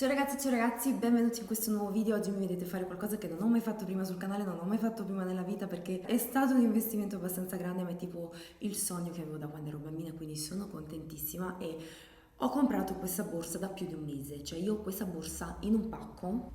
Ciao ragazzi, benvenuti in questo nuovo video. Oggi mi vedete fare qualcosa che non ho mai fatto prima sul canale, non ho mai fatto prima nella vita perché è stato un investimento abbastanza grande, ma è tipo il sogno che avevo da quando ero bambina, quindi sono contentissima e ho comprato questa borsa da più di un mese, cioè io ho questa borsa in un pacco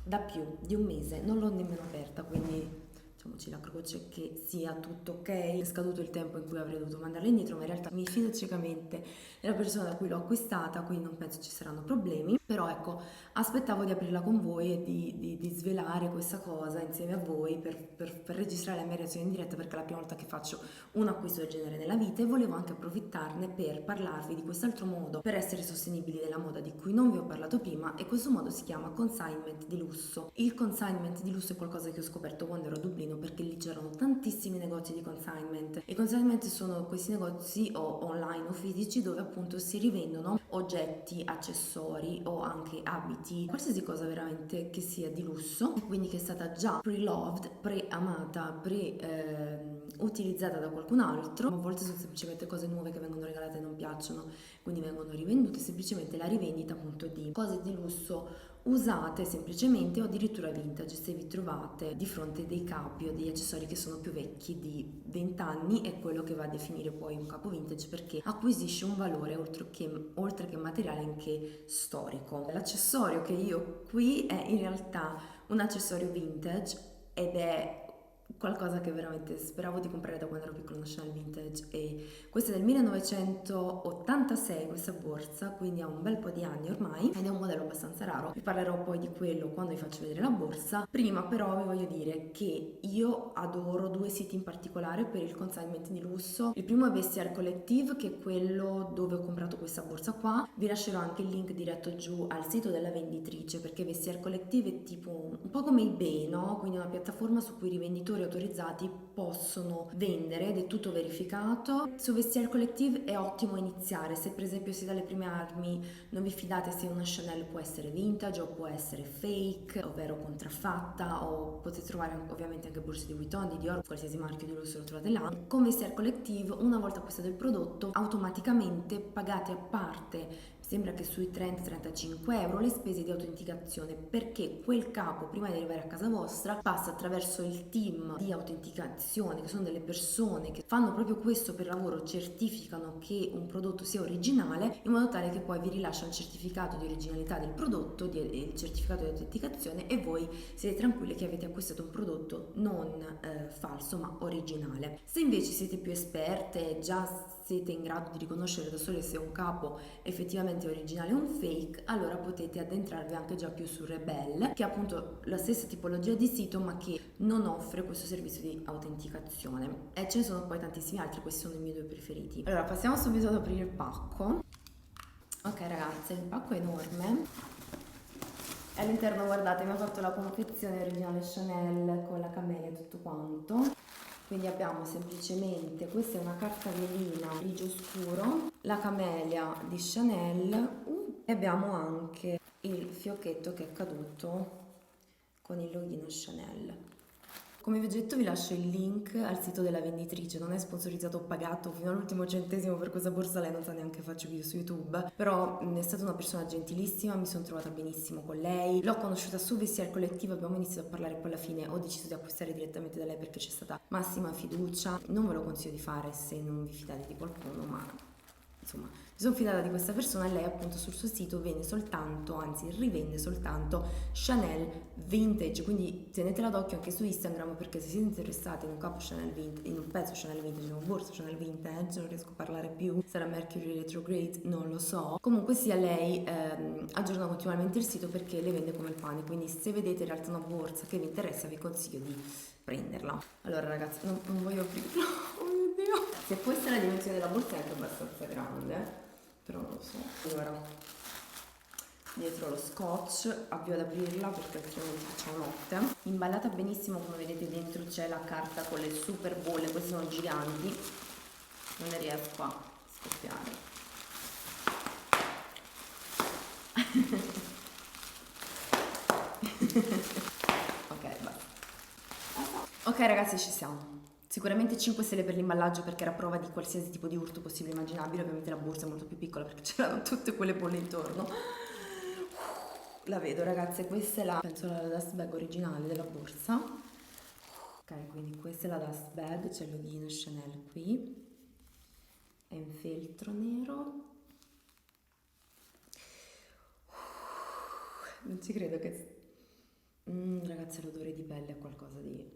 da più di un mese, non l'ho nemmeno aperta, quindi facciamoci la croce che sia tutto ok. È scaduto il tempo in cui avrei dovuto mandarla indietro, ma in realtà mi fido ciecamente della persona da cui l'ho acquistata, quindi non penso ci saranno problemi. Però ecco, aspettavo di aprirla con voi e di svelare questa cosa insieme a voi per registrare la mia reazione in diretta, perché è la prima volta che faccio un acquisto del genere nella vita e volevo anche approfittarne per parlarvi di quest'altro modo per essere sostenibili della moda di cui non vi ho parlato prima, e questo modo si chiama consignment di lusso. Il consignment di lusso è qualcosa che ho scoperto quando ero a Dublino, perché lì c'erano tantissimi negozi di consignment. I consignment sono questi negozi o online o fisici dove appunto si rivendono oggetti, accessori o anche abiti, qualsiasi cosa veramente che sia di lusso, quindi che è stata già pre-loved, pre-amata, utilizzata da qualcun altro. A volte sono semplicemente cose nuove che vengono regalate e non piacciono, quindi vengono rivendute. Semplicemente la rivendita appunto di cose di lusso usate semplicemente o addirittura vintage, se vi trovate di fronte dei capi o degli accessori che sono più vecchi di 20 anni, è quello che va a definire poi un capo vintage, perché acquisisce un valore oltre che materiale anche storico. L'accessorio che io ho qui è in realtà un accessorio vintage ed è qualcosa che veramente speravo di comprare da quando ero piccola, una Chanel vintage, e questa è del 1986 questa borsa, quindi ha un bel po' di anni ormai ed è un modello abbastanza raro. Vi parlerò poi di quello quando vi faccio vedere la borsa. Prima però vi voglio dire che io adoro due siti in particolare per il consignment di lusso. Il primo è Vestiaire Collective, che è quello dove ho comprato questa borsa qua. Vi lascerò anche il link diretto giù al sito della venditrice, perché Vestiaire Collective è tipo un po' come eBay, no? Quindi una piattaforma su cui i rivenditori autorizzati possono vendere ed è tutto verificato. Su Vestiaire Collective è ottimo iniziare, se per esempio siete alle prime armi, non vi fidate se una Chanel può essere vintage o può essere fake, ovvero contraffatta, o potete trovare ovviamente anche borse di Vuitton, di Dior, qualsiasi marchio di lusso lo trovate là. Con Vestiaire Collective, una volta acquistato il prodotto, automaticamente pagate a parte, sembra che sui 30-35 euro, le spese di autenticazione, perché quel capo prima di arrivare a casa vostra passa attraverso il team di autenticazione, che sono delle persone che fanno proprio questo per lavoro, certificano che un prodotto sia originale, in modo tale che poi vi rilascia il certificato di originalità del prodotto, il certificato di autenticazione, e voi siete tranquilli che avete acquistato un prodotto non falso ma originale. Se invece siete più esperte, già siete in grado di riconoscere da sole se un capo effettivamente è originale o un fake, allora potete addentrarvi anche già più su Rebel, che è appunto la stessa tipologia di sito ma che non offre questo servizio di autenticazione, e ce ne sono poi tantissimi altri. Questi sono i miei due preferiti. Allora passiamo subito ad aprire il pacco. Ok ragazzi, il pacco è enorme. All'interno, guardate, mi ha fatto la confezione originale Chanel con la camellia e tutto quanto. Quindi abbiamo semplicemente, questa è una carta velina grigio scuro, la camellia di Chanel, e abbiamo anche il fiocchetto che è caduto con il loghino Chanel. Come vi ho detto, vi lascio il link al sito della venditrice, non è sponsorizzato o pagato fino all'ultimo centesimo per questa borsa, lei non sa neanche faccio video su YouTube, però è stata una persona gentilissima, mi sono trovata benissimo con lei, l'ho conosciuta su Vestiaire Collective, abbiamo iniziato a parlare, poi alla fine ho deciso di acquistare direttamente da lei perché c'è stata massima fiducia. Non ve lo consiglio di fare se non vi fidate di qualcuno, ma insomma, mi sono fidata di questa persona e lei appunto sul suo sito vende soltanto, anzi rivende soltanto Chanel vintage, quindi tenetela d'occhio anche su Instagram, perché se siete interessati in un capo Chanel vintage, in un pezzo Chanel vintage, in una borsa Chanel vintage, non riesco a parlare più, sarà Mercury retrograde, non lo so. Comunque sia, lei aggiorna continuamente il sito perché le vende come il pane, quindi se vedete in realtà una borsa che vi interessa vi consiglio di prenderla. Allora ragazzi, non voglio aprirlo. Se questa è la dimensione della borsa è anche abbastanza grande, però non lo so. Allora, dietro lo scotch, avvio ad aprirla perché altrimenti facciamo notte. Imballata benissimo, come vedete dentro c'è la carta con le super bolle, queste sono giganti, non ne riesco a scoppiare. Ok, basta. Ok ragazzi, ci siamo. Sicuramente 5 stelle per l'imballaggio, perché era prova di qualsiasi tipo di urto possibile e immaginabile. Ovviamente la borsa è molto più piccola perché c'erano tutte quelle bolle intorno. La vedo ragazze, questa è la, penso la dust bag originale della borsa. Ok, quindi questa è la dust bag, c'è il loghino Chanel qui, è in feltro nero. Non ci credo che... ragazzi, l'odore di pelle è qualcosa di...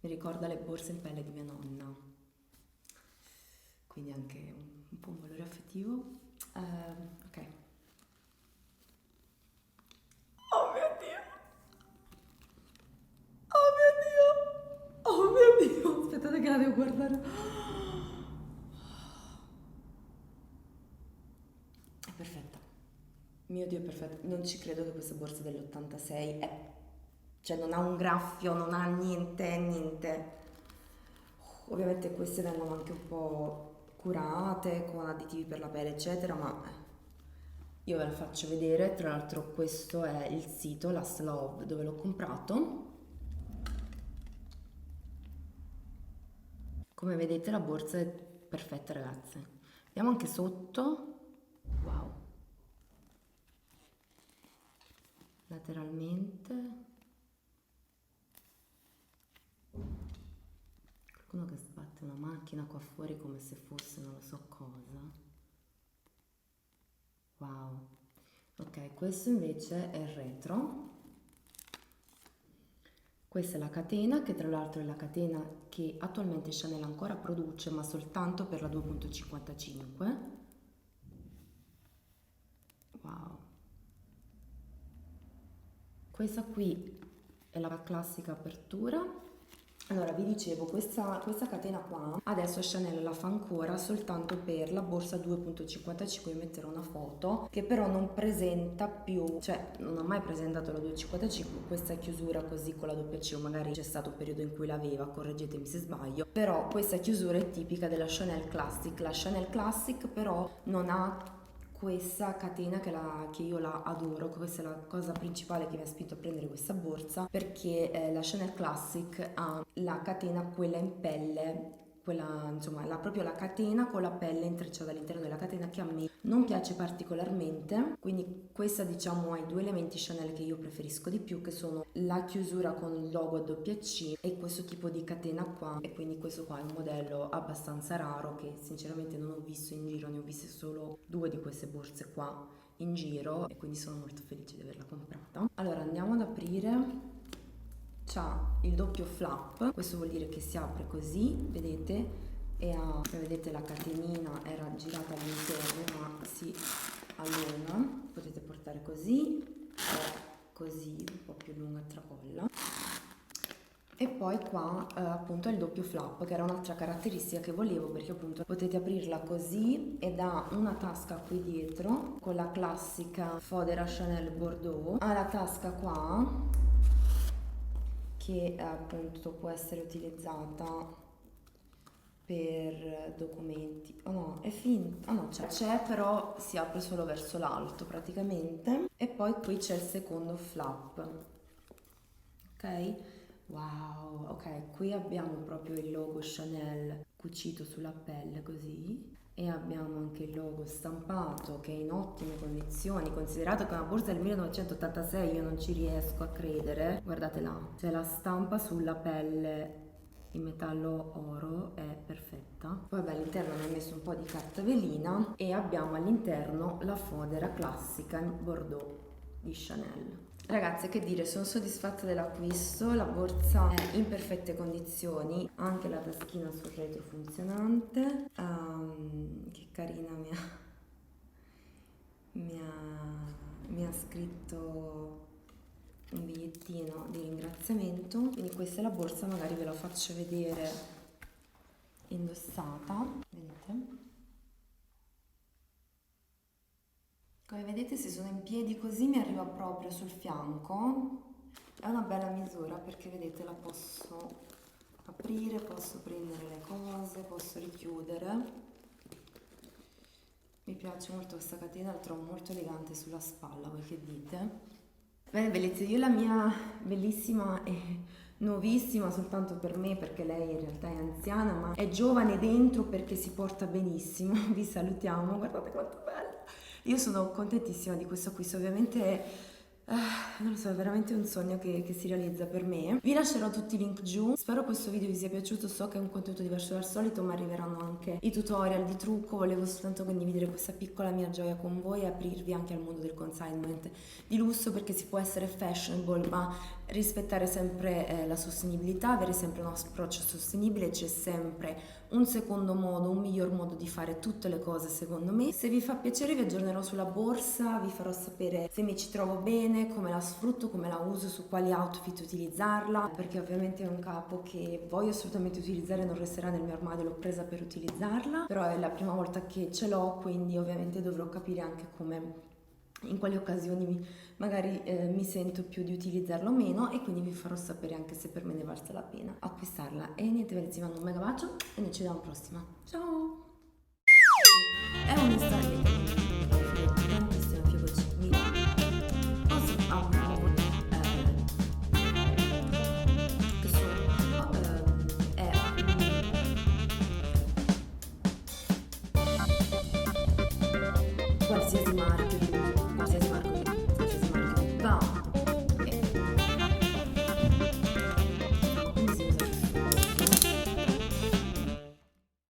mi ricorda le borse in pelle di mia nonna, quindi anche un po' un valore affettivo. Ok. Oh mio Dio! Oh mio Dio! Oh mio Dio! Aspettate che la devo guardare. È perfetta. Mio Dio, è perfetta. Non ci credo che questa borsa dell'86 è... cioè non ha un graffio, non ha niente, niente. Ovviamente queste vengono anche un po' curate con additivi per la pelle, eccetera, ma io ve la faccio vedere. Tra l'altro questo è il sito Last Love dove l'ho comprato. Come vedete la borsa è perfetta ragazze. Vediamo anche sotto. Wow. Lateralmente. Qualcuno che sbatte una macchina qua fuori come se fosse non lo so cosa. Wow. Ok, questo invece è il retro. Questa è la catena, che tra l'altro è la catena che attualmente Chanel ancora produce, ma soltanto per la 2.55. Wow. Questa qui è la classica apertura. Allora, vi dicevo, questa catena qua, adesso Chanel la fa ancora soltanto per la borsa 2.55, vi metterò una foto, che però non presenta più, cioè non ha mai presentato la 2.55, questa chiusura così con la doppia C, o magari c'è stato un periodo in cui l'aveva, correggetemi se sbaglio, però questa chiusura è tipica della Chanel Classic. La Chanel Classic però non ha questa catena che io la adoro, questa è la cosa principale che mi ha spinto a prendere questa borsa, perché la Chanel Classic ha la catena quella in pelle, quella insomma proprio la catena con la pelle intrecciata all'interno della catena, che a me non piace particolarmente. Quindi questa diciamo ha i due elementi Chanel che io preferisco di più, che sono la chiusura con il logo a doppia C e questo tipo di catena qua. E quindi questo qua è un modello abbastanza raro che sinceramente non ho visto in giro, ne ho viste solo due di queste borse qua in giro e quindi sono molto felice di averla comprata. Allora andiamo ad aprire. C'ha il doppio flap, questo vuol dire che si apre così, vedete, e ha, come vedete la catenina era girata all'interno ma si allunga, potete portare così o così, un po' più lunga tracolla. E poi qua appunto è il doppio flap, che era un'altra caratteristica che volevo, perché appunto potete aprirla così ed ha una tasca qui dietro con la classica fodera Chanel Bordeaux, ha la tasca qua che appunto può essere utilizzata per documenti. Oh no, è finta. Oh no, c'è però si apre solo verso l'alto praticamente. E poi qui c'è il secondo flap. Ok? Wow, ok, qui abbiamo proprio il logo Chanel cucito sulla pelle così. E abbiamo anche il logo stampato che è in ottime condizioni, considerato che è una borsa del 1986, io non ci riesco a credere. Guardate là, c'è la stampa sulla pelle in metallo oro, è perfetta. Poi vabbè, all'interno mi ho messo un po' di carta velina e abbiamo all'interno la fodera classica in Bordeaux di Chanel. Ragazze, che dire, sono soddisfatta dell'acquisto, la borsa è in perfette condizioni, anche la taschina sul retro funzionante. Che carina mi ha scritto un bigliettino di ringraziamento, quindi questa è la borsa, magari ve la faccio vedere indossata, vedete? Come vedete, se sono in piedi così mi arriva proprio sul fianco, è una bella misura perché vedete la posso aprire, posso prendere le cose, posso richiudere. Mi piace molto questa catena, la trovo molto elegante sulla spalla, voi che dite? Bene bellezze, io la mia bellissima e nuovissima soltanto per me, perché lei in realtà è anziana ma è giovane dentro perché si porta benissimo, vi salutiamo, guardate quanto bella. Io sono contentissima di questo acquisto, ovviamente Non lo so, è veramente un sogno che si realizza per me. Vi lascerò tutti i link giù. Spero questo video vi sia piaciuto. So che è un contenuto diverso dal solito, ma arriveranno anche i tutorial di trucco. Volevo soltanto condividere questa piccola mia gioia con voi e aprirvi anche al mondo del consignment di lusso, perché si può essere fashionable ma rispettare sempre la sostenibilità, avere sempre un approccio sostenibile. C'è sempre un secondo modo, un miglior modo di fare tutte le cose secondo me. Se vi fa piacere vi aggiornerò sulla borsa, vi farò sapere se mi ci trovo bene, come la sfrutto, come la uso, su quali outfit utilizzarla, perché ovviamente è un capo che voglio assolutamente utilizzare, non resterà nel mio armadio, l'ho presa per utilizzarla, però è la prima volta che ce l'ho, quindi ovviamente dovrò capire anche come, in quali occasioni magari mi sento più di utilizzarlo o meno, e quindi vi farò sapere anche se per me ne valsa la pena acquistarla. E niente, vi mando un mega bacio e noi ci vediamo alla prossima. Ciao! È un tantissimo mi posso che sono è qualsiasi